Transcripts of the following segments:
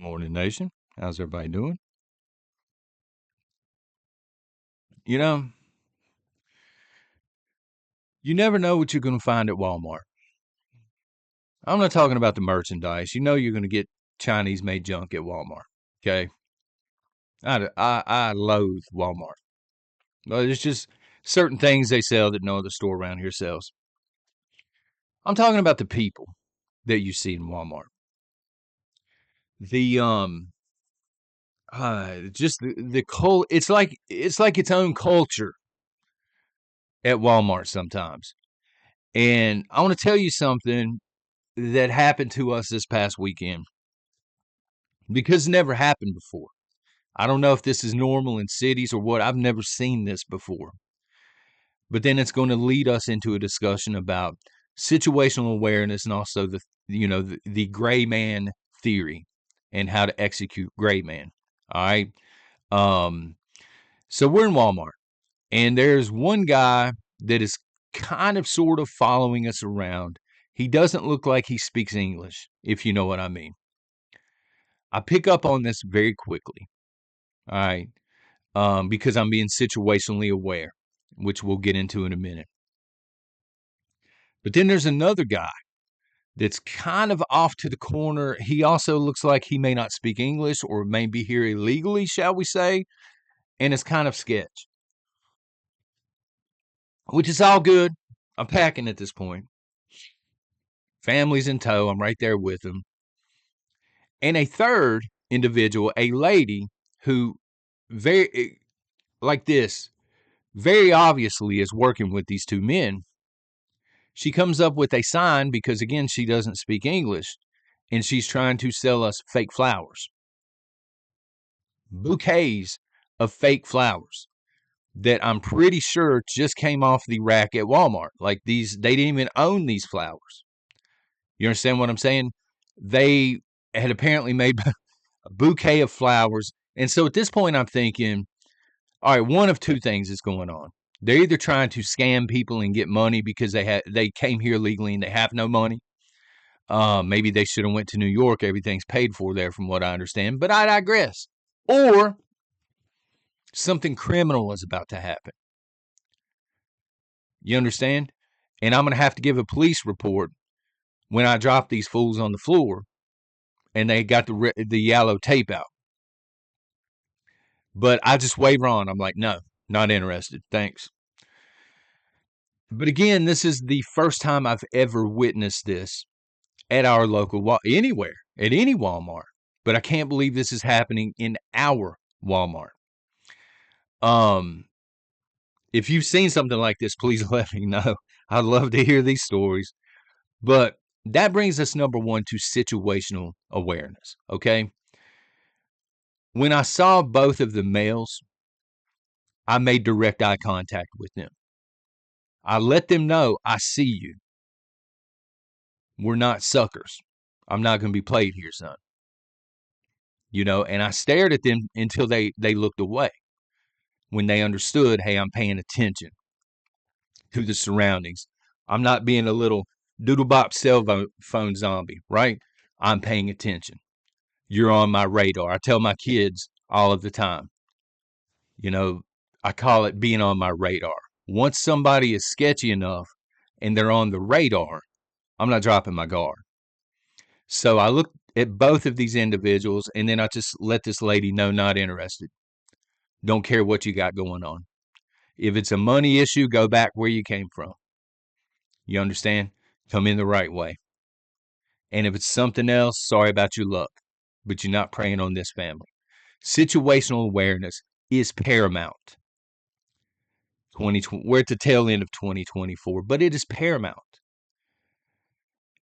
Morning Nation. How's everybody doing? You know, you never know what you're going to find at Walmart. I'm not talking about the merchandise. You know you're going to get Chinese made junk at Walmart. Okay. I loathe Walmart. But it's just certain things they sell that no other store around here sells. I'm talking about the people that you see in Walmart. The just the it's like its own culture at Walmart sometimes. And I want to tell you something that happened to us this past weekend because it never happened before. I don't know if this is normal in cities or what. I've never seen this before. But then it's going to lead us into a discussion about situational awareness and also the gray man theory and how to execute gray man. All right. Um, so we're in Walmart and there's one guy that is kind of sort of following us around. He doesn't look like he speaks English, if you know what I mean. I pick up on this very quickly, all right, because I'm being situationally aware, which we'll get into in a minute. But then there's another guy that's kind of off to the corner. He also looks like he may not speak English or may be here illegally, shall we say, and it's kind of sketch, which is all good. I'm packing at this point. Family's in tow. I'm right there with them. And a third individual, a lady who very like this, very obviously is working with these two men. She comes up with a sign because, again, she doesn't speak English, and she's trying to sell us fake flowers. Bouquets of fake flowers that I'm pretty sure just came off the rack at Walmart. Like these, they didn't even own these flowers. You understand what I'm saying? They had apparently made a bouquet of flowers. And so at this point, I'm thinking, all right, one of two things is going on. They're either trying to scam people and get money because they came here legally and they have no money. Maybe they should have went to New York. Everything's paid for there, from what I understand. But I digress. Or something criminal is about to happen. You understand? And I'm going to have to give a police report when I drop these fools on the floor and they got the yellow tape out. But I just waver on. I'm like, no, not interested. Thanks. But again, this is the first time I've ever witnessed this at our local anywhere, at any Walmart. But I can't believe this is happening in our Walmart. If you've seen something like this, please let me know. I'd love to hear these stories. But that brings us, number one, to situational awareness. Okay. When I saw both of the males, I made direct eye contact with them. I let them know I see you. We're not suckers. I'm not going to be played here, son. And I stared at them until they looked away. When they understood, hey, I'm paying attention to the surroundings. I'm not being a little doodle-bop cell phone zombie, right? I'm paying attention. You're on my radar. I tell my kids all of the time, I call it being on my radar. Once somebody is sketchy enough and they're on the radar, I'm not dropping my guard. So I looked at both of these individuals and then I just let this lady know, not interested. Don't care what you got going on. If it's a money issue, go back where you came from. You understand? Come in the right way. And if it's something else, sorry about your luck, but you're not preying on this family. Situational awareness is paramount. We're at the tail end of 2024, but it is paramount.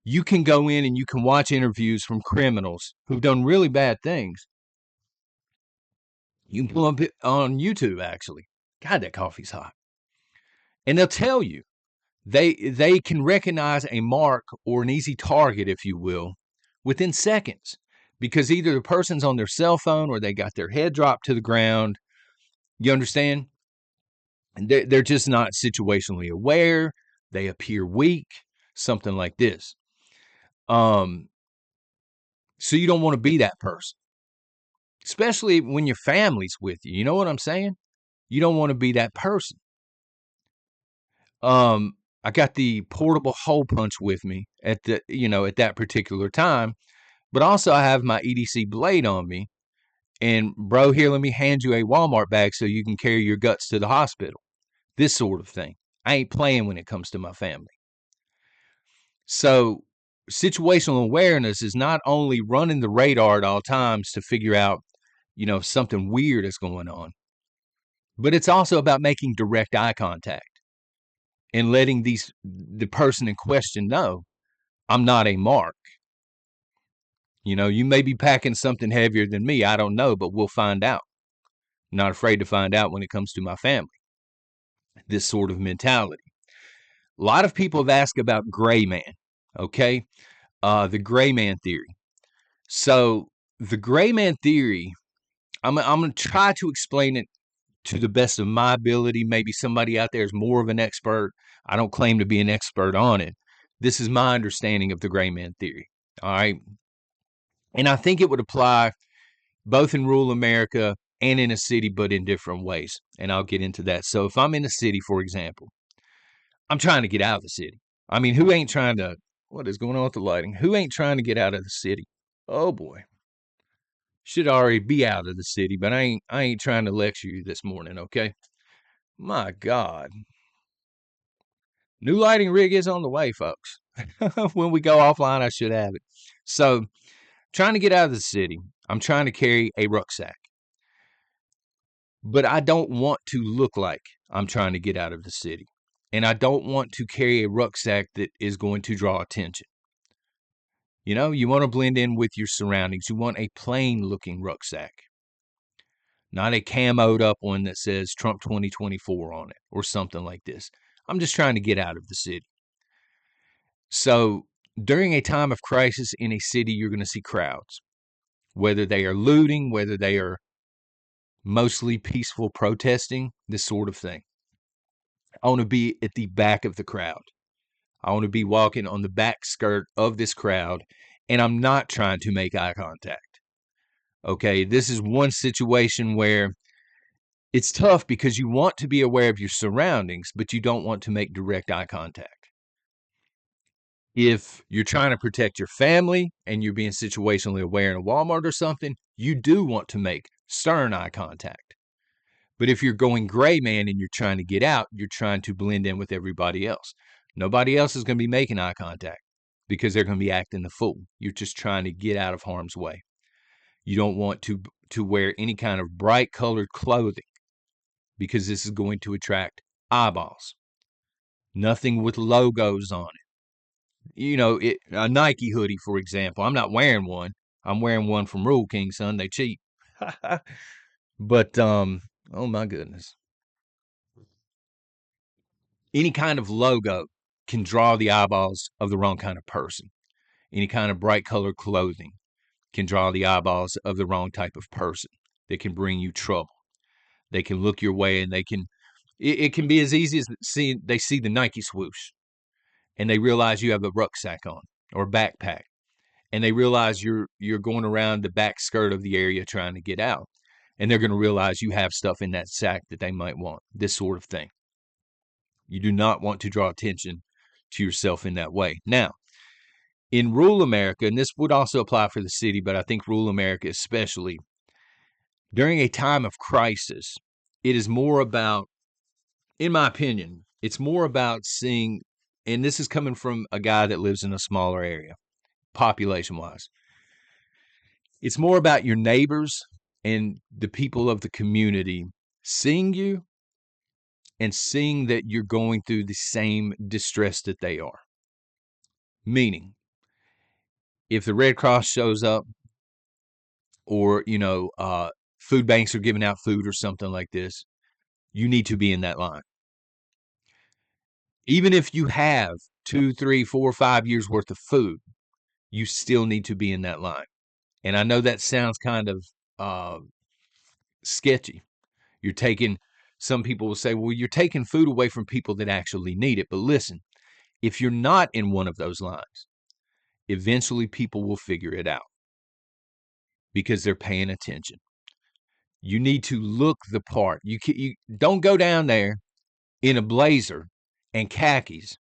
You can go in and you can watch interviews from criminals who've done really bad things. You can pull up on YouTube, actually. God, that coffee's hot. And they'll tell you they can recognize a mark or an easy target, if you will, within seconds, because either the person's on their cell phone or they got their head dropped to the ground. You understand? They're just not situationally aware. They appear weak, something like this. So you don't want to be that person. especially when your family's with you. You know what I'm saying? You don't want to be that person. I got the portable hole punch with me at that particular time, but also I have my EDC blade on me. And bro, here, let me hand you a Walmart bag so you can carry your guts to the hospital. This sort of thing. I ain't playing when it comes to my family. So situational awareness is not only running the radar at all times to figure out, if something weird is going on, but it's also about making direct eye contact and letting the person in question know I'm not a mark. You may be packing something heavier than me. I don't know, but we'll find out. I'm not afraid to find out when it comes to my family. This sort of mentality. A lot of people have asked about Greyman, okay? The Greyman theory. So the Greyman theory, I'm going to try to explain it to the best of my ability. Maybe somebody out there is more of an expert. I don't claim to be an expert on it. This is my understanding of the Greyman theory, all right? And I think it would apply both in rural America and in a city, but in different ways. And I'll get into that. So if I'm in a city, for example, I'm trying to get out of the city. I mean, who ain't trying to, what is going on with the lighting? Who ain't trying to get out of the city? Oh boy. Should already be out of the city, but I ain't trying to lecture you this morning, okay? My God. New lighting rig is on the way, folks. When we go offline, I should have it. So, trying to get out of the city. I'm trying to carry a rucksack. But I don't want to look like I'm trying to get out of the city. And I don't want to carry a rucksack that is going to draw attention. You want to blend in with your surroundings. You want a plain looking rucksack, not a camoed up one that says Trump 2024 on it or something like this. I'm just trying to get out of the city. So during a time of crisis in a city, you're going to see crowds, whether they are looting, whether they are mostly peaceful protesting, this sort of thing. I want to be at the back of the crowd. I want to be walking on the back skirt of this crowd, and I'm not trying to make eye contact. Okay, this is one situation where it's tough because you want to be aware of your surroundings, but you don't want to make direct eye contact. If you're trying to protect your family and you're being situationally aware in a Walmart or something, you do want to make stern eye contact. But if you're going gray man and you're trying to get out, you're trying to blend in with everybody else. Nobody else is going to be making eye contact because they're going to be acting the fool. You're just trying to get out of harm's way. You don't want to wear any kind of bright colored clothing because this is going to attract eyeballs. Nothing with logos on it. A Nike hoodie, for example. I'm not wearing one. I'm wearing one from Rule King, son. They cheap. But, oh my goodness. Any kind of logo can draw the eyeballs of the wrong kind of person. Any kind of bright colored clothing can draw the eyeballs of the wrong type of person that can bring you trouble. They can look your way and it can be as easy as they see the Nike swoosh and they realize you have a rucksack on or a backpack, and they realize you're going around the back skirt of the area trying to get out, and they're going to realize you have stuff in that sack that they might want, this sort of thing. You do not want to draw attention to yourself in that way. Now, in rural America, and this would also apply for the city, but I think rural America especially, during a time of crisis, it is more about, in my opinion, it's more about seeing, and this is coming from a guy that lives in a smaller area, population-wise. It's more about your neighbors and the people of the community seeing you and seeing that you're going through the same distress that they are. Meaning, if the Red Cross shows up or, food banks are giving out food or something like this, you need to be in that line. Even if you have 2, 3, 4, 5 years worth of food, you still need to be in that line. And I know that sounds kind of sketchy. Some people will say, well, you're taking food away from people that actually need it. But listen, if you're not in one of those lines, eventually people will figure it out because they're paying attention. You need to look the part. You don't go down there in a blazer and khakis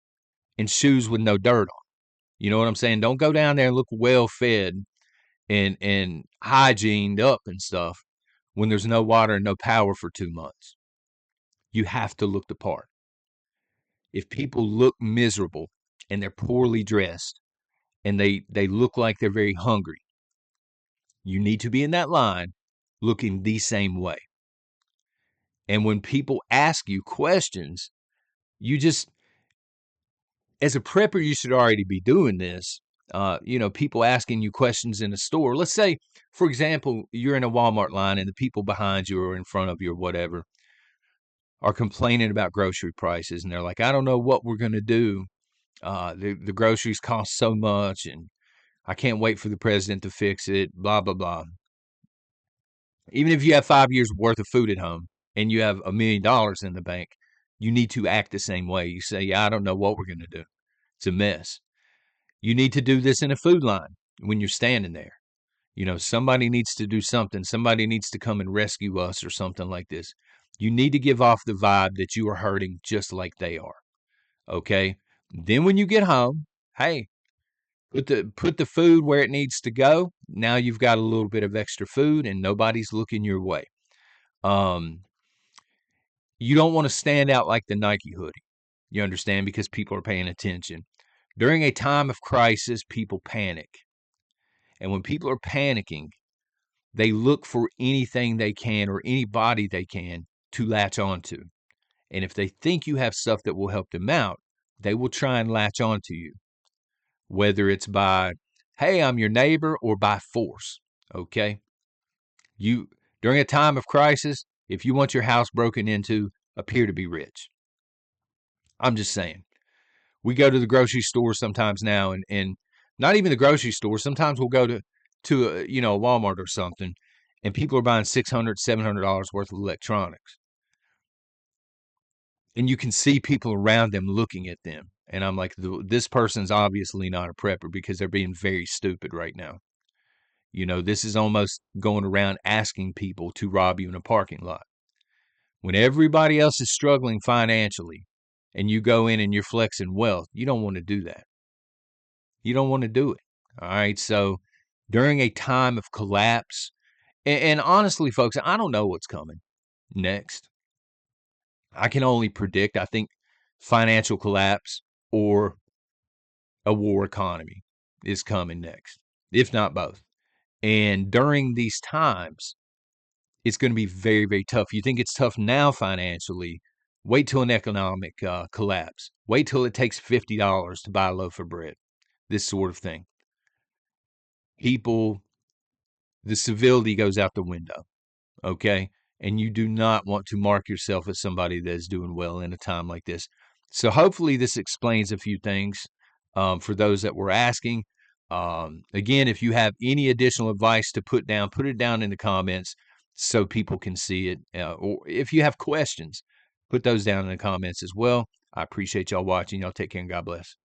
and shoes with no dirt on. You know what I'm saying? Don't go down there and look well fed and hygiened up and stuff when there's no water and no power for 2 months. You have to look the part. If people look miserable and they're poorly dressed and they look like they're very hungry, you need to be in that line looking the same way. And when people ask you questions, you just, as a prepper, you should already be doing this. People asking you questions in a store. Let's say, for example, you're in a Walmart line and the people behind you or in front of you or whatever are complaining about grocery prices. And they're like, I don't know what we're going to do. The groceries cost so much and I can't wait for the president to fix it, blah, blah, blah. Even if you have 5 years worth of food at home and you have $1 million in the bank, you need to act the same way. You say, yeah, I don't know what we're going to do. It's a mess. You need to do this in a food line when you're standing there. Somebody needs to do something. Somebody needs to come and rescue us or something like this. You need to give off the vibe that you are hurting just like they are. Okay? Then when you get home, hey, put the food where it needs to go. Now you've got a little bit of extra food and nobody's looking your way. You don't want to stand out like the Nike hoodie. You understand? Because people are paying attention. During a time of crisis, people panic. And when people are panicking, they look for anything they can or anybody they can to latch onto. And if they think you have stuff that will help them out, they will try and latch onto you, whether it's by, hey, I'm your neighbor, or by force. Okay? During a time of crisis, if you want your house broken into, appear to be rich. I'm just saying. We go to the grocery store sometimes now, and not even the grocery store. Sometimes we'll go to a Walmart or something, and people are buying $600, $700 worth of electronics. And you can see people around them looking at them. And I'm like, this person's obviously not a prepper because they're being very stupid right now. This is almost going around asking people to rob you in a parking lot. When everybody else is struggling financially and you go in and you're flexing wealth, you don't want to do that. You don't want to do it. All right. So during a time of collapse, and honestly, folks, I don't know what's coming next. I can only predict, I think, financial collapse or a war economy is coming next, if not both. And during these times, it's going to be very, very tough. You think it's tough now financially. Wait till an economic collapse. Wait till it takes $50 to buy a loaf of bread. This sort of thing. People, the civility goes out the window. Okay? And you do not want to mark yourself as somebody that is doing well in a time like this. So hopefully this explains a few things for those that were asking. Again, if you have any additional advice to put it down in the comments so people can see it. Or if you have questions, put those down in the comments as well. I appreciate y'all watching. Y'all take care and God bless.